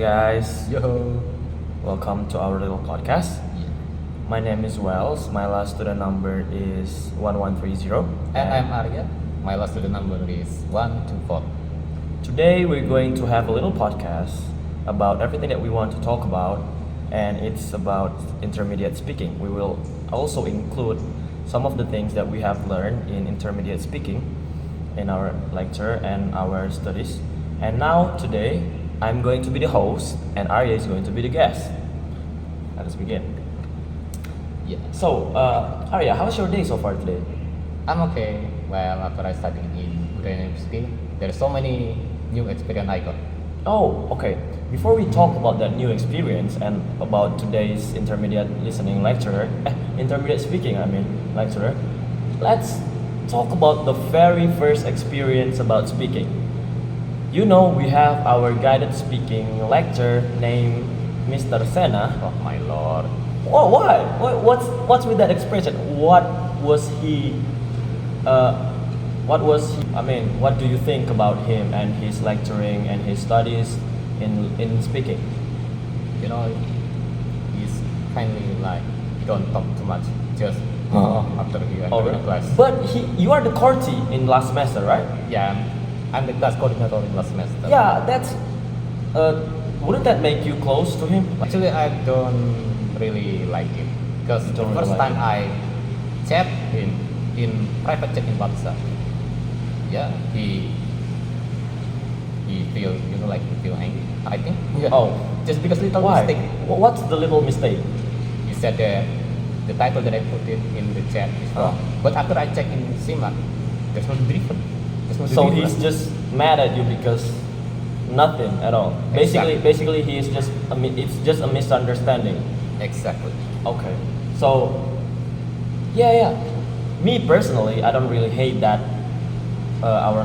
guys, Yo. welcome to our little podcast. Yeah. My name is Wells. My last student number is 1130. And I'm Arya. My last student number is 124. Today we're going to have a little podcast about everything that we want to talk about, and it's about intermediate speaking. We will also include some of the things that we have learned in intermediate speaking in our lecture and our studies. And now today I'm going to be the host and Arya is going to be the guest. Let us begin. Yeah. So, Arya, how's your day so far today? I'm okay. Well, after I studied in Udayana University, there are so many new experience I got. Oh, okay. Before we talk about that new experience and about today's intermediate listening lecturer, intermediate speaking, lecturer, let's talk about the very first experience about speaking. You know, we have our guided speaking lecturer named Mr. Sena. Oh my lord. Oh, why? What's with that expression? Was he? What was he? What do you think about him and his lecturing and his studies in speaking? You know, he's kindly like, don't talk too much. Just after you enter the class. But you are the courtesy in last semester, right? Yeah, I'm the class coordinator in last semester. Yeah, that's. Wouldn't that make you close to him? Actually, I don't really like him because You the don't really first like time I chat him in private chat in WhatsApp, yeah, he feel like he feel angry. I think. Yeah. Oh, Just because little why? mistake. What's the little mistake? He said that the title that I put it in the chat is wrong. But after I check in Simak, there's no difference. So he's just mad at you because nothing at all. Exactly. Basically, he is just it's just a misunderstanding. Exactly. Okay. So, yeah. Me personally, I don't really hate that our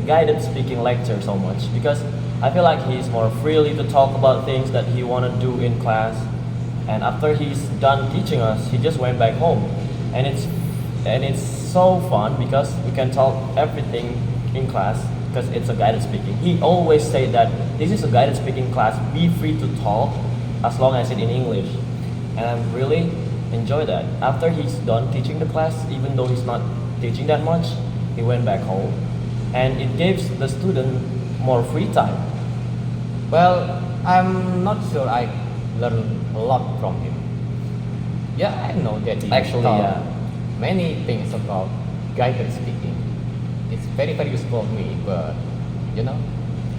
guided speaking lecture so much because I feel like he's more freely to talk about things that he wanna do in class. And after he's done teaching us, he just went back home, and it's so fun because we can talk everything in class because it's a guided speaking. He always say that this is a guided speaking class. Be free to talk as long as it's in English, and I really enjoy that. After he's done teaching the class, even though he's not teaching that much, he went back home, and it gives the student more free time. Well, I'm not sure I learned a lot from him. Yeah, I know that he Actually, taught yeah. many things about guided speaking. It's very, very useful to me, but you know,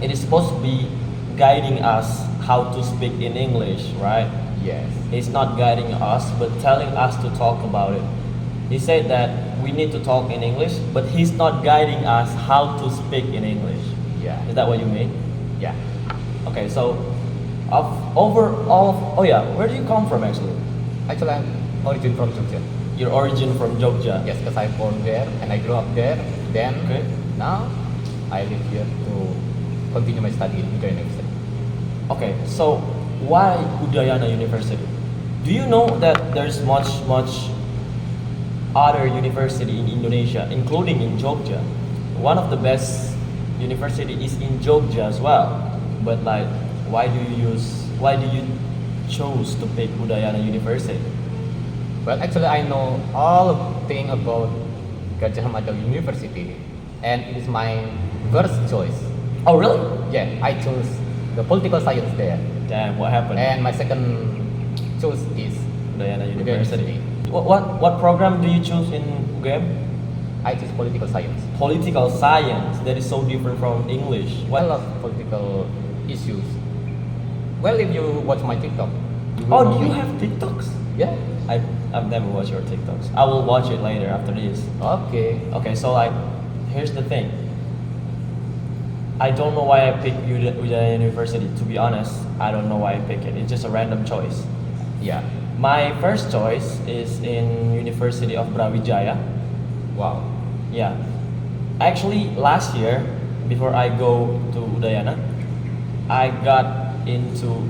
It is supposed to be guiding us how to speak in English, right? yes. He's not guiding us, but telling us to talk about it. He said that we need to talk in English, but he's not guiding us how to speak in English. Yeah. Is that what you mean? Yeah. Okay, so oh yeah, where do you come from actually? Actually, I'm origin from Jogja. Your origin from Jogja. Yes, because I born there and I grew up there. Then Okay. now I live here to continue my study in Udayana University. Okay, so why Udayana University? Do you know that there's much other university in Indonesia, including in Jogja? One of the best university is in Jogja as well. But like, why do you choose to pick Udayana University? Well, actually, I know all thing about Gadjah Mada University, and it is my first choice. Oh really? Yeah, I chose the political science there, Damn, what happened? and my second choice is Udayana University. University. What program do you choose in UGM? I choose political science. Political science. That is so different from English. I love political issues. Well, if you watch my TikTok, will Oh, know do you me. have TikToks? Yeah. I've never watched your TikToks. I will watch it later after this. Okay. Okay, so like, here's the thing. I don't know why I picked Udayana University. To be honest, I don't know why I picked it. It's just a random choice. Yeah. My first choice is in University of Brawijaya. Wow. Yeah. Actually, last year, before I go to Udayana, I got into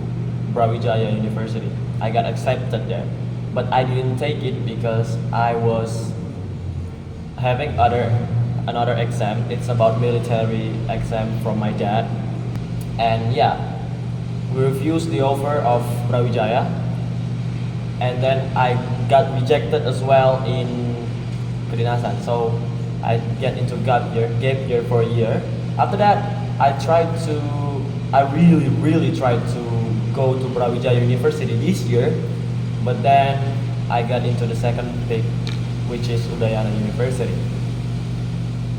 Brawijaya University. I got accepted there. But I didn't take it because I was having another exam. It's about military exam from my dad. And yeah, we refused the offer of Brawijaya, and then I got rejected as well in Kedinasan. So I get into gap year for a year. After that, I really tried to go to Brawijaya University this year, but then I got into the second pick, which is Udayana University.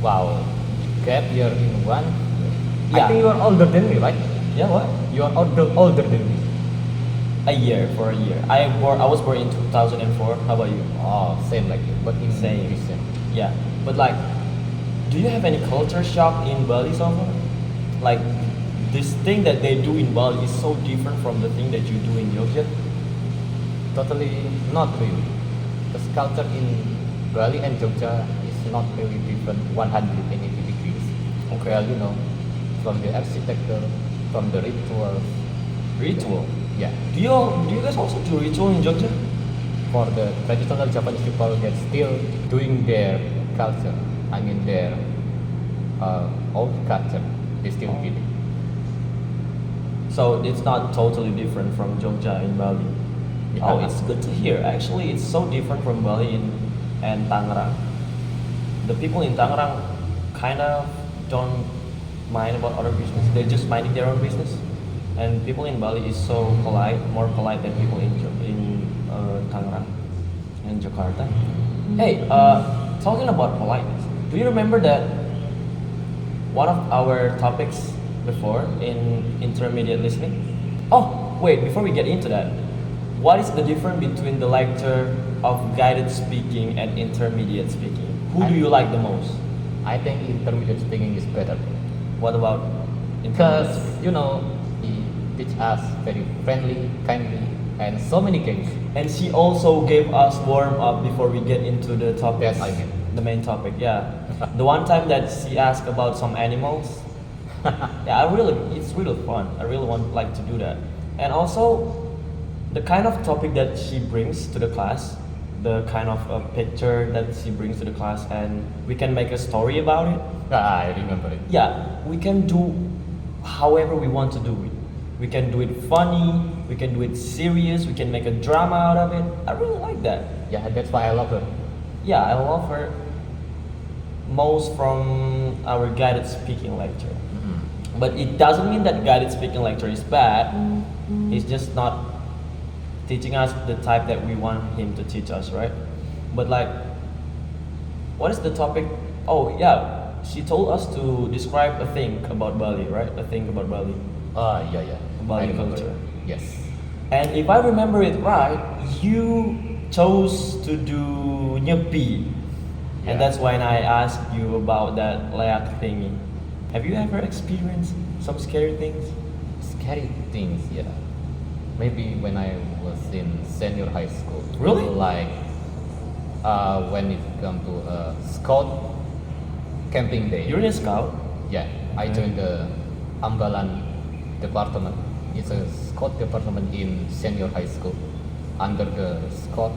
Wow, gap year in one. Yeah. I think you are older than me, right? Yeah, what? You are older than me. A year for a year. I was born in 2004. How about you? Oh, same like you, but in Same. Christian. Yeah, but like, do you have any culture shock in Bali so far? Like, this thing that they do in Bali is so different from the thing that you do in Jogja. Totally not really. The culture in Bali and Jogja is not really different 180 degrees. Okay. Well, you know, from the architecture, from the rituals. Ritual. Yeah. Do you guys also do ritual in Jogja? For the traditional Japanese people that still doing their culture, I mean their old culture, they still did it. So it's not totally different from Jogja in Bali. Yeah. Oh, it's good to hear. Actually, it's so different from Bali and Tangerang. The people in Tangerang kind of don't mind about other business. They're just minding their own business. And people in Bali is so polite, more polite than people in Tangerang and Jakarta. Hey, talking about politeness, do you remember that one of our topics before in intermediate listening? Oh, wait, before we get into that, what is the difference between the lecture of guided speaking and intermediate speaking? Who do you like the most? I think intermediate speaking is better What about because intermediate? you know he teach us very friendly, kindly, and so many games. And she also gave us warm up before we get into the topic. Yes, I mean. The main topic, yeah. The one time that she asked about some animals, yeah, it's really fun. I really like to do that. And also, the kind of topic that she brings to the class, the kind of picture that she brings to the class, and we can make a story about it. Ah, I remember it. Yeah, we can do however we want to do it. We can do it funny, we can do it serious, we can make a drama out of it. I really like that. Yeah, that's why I love her. Yeah, I love her most from our guided speaking lecture. But it doesn't mean that guided speaking lecture is bad. It's just not teaching us the type that we want him to teach us, right? But like, what is the topic? Oh yeah, she told us to describe a thing about Bali, right? A thing about Bali. Ah, yeah. Bali I remember culture. it. Yes. And if I remember it right, you chose to do Nyepi. Yeah. And that's when I asked you about that layak thingy. Have you ever experienced some scary things? Scary things, yeah. Maybe when I was in senior high school. Really? Like when it come to a scout camping day. You're in a scout? Yeah, I Okay. joined the Ambalan department. It's a scout department in senior high school under the scout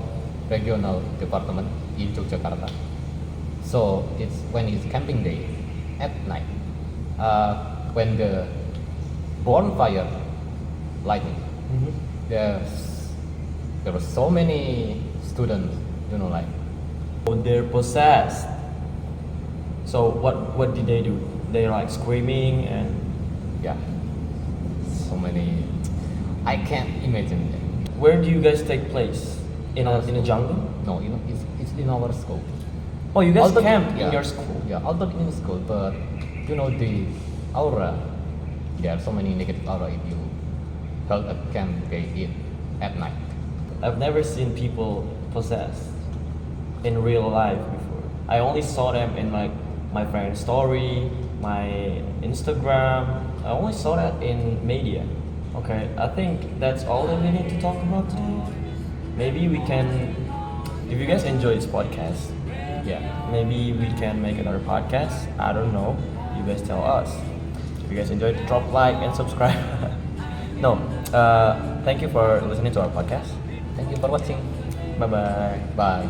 regional department in Yogyakarta. So it's when it's camping day at night, when the bonfire lighting, there were so many students, you know, like Oh, they're possessed. So what did they do? They like screaming and yeah, so many. I can't imagine that. where do you guys take place? In a jungle? No, you know, it's in our school. Oh, you guys Although- camp yeah, in your school? Yeah, although in school, but you know the aura. There are so many negative aura if you held a camp day in at night. I've never seen people possessed in real life before. I only saw them in like my friend's story, my Instagram. I only saw that in media. Okay, I think that's all that we need to talk about today. Maybe we can, if you guys enjoy this podcast, Yeah. maybe we can make another podcast. I don't know. You guys tell us. If you guys enjoyed, drop like and subscribe. No, thank you for listening to our podcast. Thank you for watching. Bye bye. Bye.